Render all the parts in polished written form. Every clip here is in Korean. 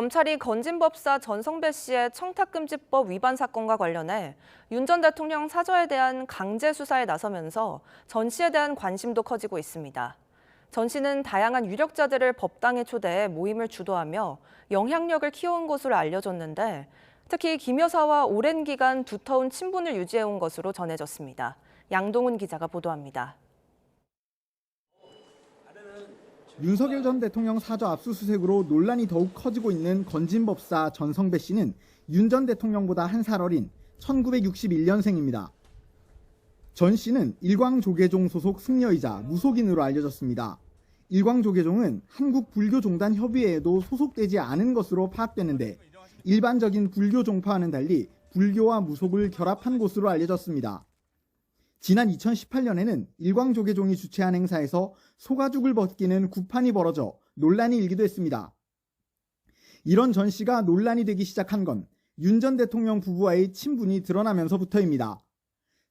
검찰이 건진법사 전성배 씨의 청탁금지법 위반 사건과 관련해 윤 전 대통령 사저에 대한 강제 수사에 나서면서 전 씨에 대한 관심도 커지고 있습니다. 전 씨는 다양한 유력자들을 법당에 초대해 모임을 주도하며 영향력을 키워온 것으로 알려졌는데 특히 김 여사와 오랜 기간 두터운 친분을 유지해온 것으로 전해졌습니다. 양동훈 기자가 보도합니다. 윤석열 전 대통령 사저 압수수색으로 논란이 더욱 커지고 있는 건진법사 전성배 씨는 윤 전 대통령보다 한 살 어린 1961년생입니다. 전 씨는 일광조계종 소속 승려이자 무속인으로 알려졌습니다. 일광조계종은 한국불교종단 협의회에도 소속되지 않은 것으로 파악되는데 일반적인 불교 종파와는 달리 불교와 무속을 결합한 곳으로 알려졌습니다. 지난 2018년에는 일광조계종이 주최한 행사에서 소가죽을 벗기는 구판이 벌어져 논란이 일기도 했습니다. 이런 전 씨가 논란이 되기 시작한 건 윤 전 대통령 부부와의 친분이 드러나면서부터입니다.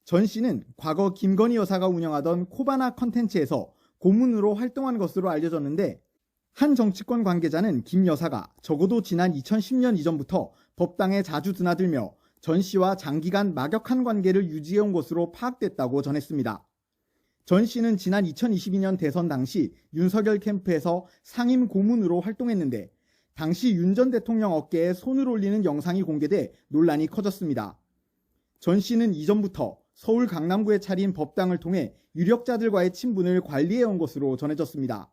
전 씨는 과거 김건희 여사가 운영하던 코바나 컨텐츠에서 고문으로 활동한 것으로 알려졌는데 한 정치권 관계자는 김 여사가 적어도 지난 2010년 이전부터 법당에 자주 드나들며 전 씨와 장기간 막역한 관계를 유지해온 것으로 파악됐다고 전했습니다. 전 씨는 지난 2022년 대선 당시 윤석열 캠프에서 상임 고문으로 활동했는데 당시 윤 전 대통령 어깨에 손을 올리는 영상이 공개돼 논란이 커졌습니다. 전 씨는 이전부터 서울 강남구에 차린 법당을 통해 유력자들과의 친분을 관리해온 것으로 전해졌습니다.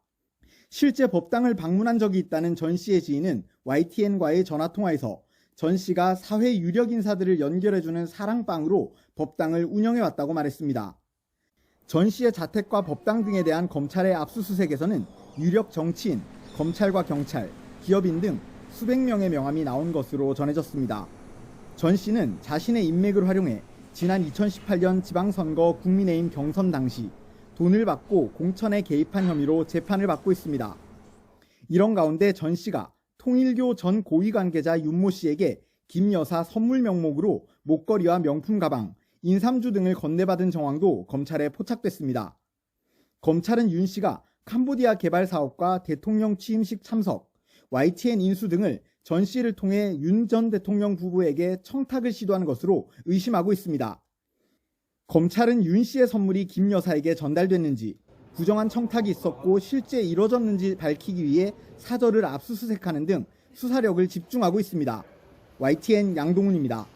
실제 법당을 방문한 적이 있다는 전 씨의 지인은 YTN과의 전화통화에서 전 씨가 사회 유력 인사들을 연결해주는 사랑방으로 법당을 운영해왔다고 말했습니다. 전 씨의 자택과 법당 등에 대한 검찰의 압수수색에서는 유력 정치인, 검찰과 경찰, 기업인 등 수백 명의 명함이 나온 것으로 전해졌습니다. 전 씨는 자신의 인맥을 활용해 지난 2018년 지방선거 국민의힘 경선 당시 돈을 받고 공천에 개입한 혐의로 재판을 받고 있습니다. 이런 가운데 전 씨가 통일교 전 고위 관계자 윤모 씨에게 김 여사 선물 명목으로 목걸이와 명품 가방, 인삼주 등을 건네받은 정황도 검찰에 포착됐습니다. 검찰은 윤 씨가 캄보디아 개발 사업과 대통령 취임식 참석, YTN 인수 등을 전 씨를 통해 윤 전 대통령 부부에게 청탁을 시도한 것으로 의심하고 있습니다. 검찰은 윤 씨의 선물이 김 여사에게 전달됐는지, 부정한 청탁이 있었고 실제 이뤄졌는지 밝히기 위해 사저를 압수수색하는 등 수사력을 집중하고 있습니다. YTN 양동훈입니다.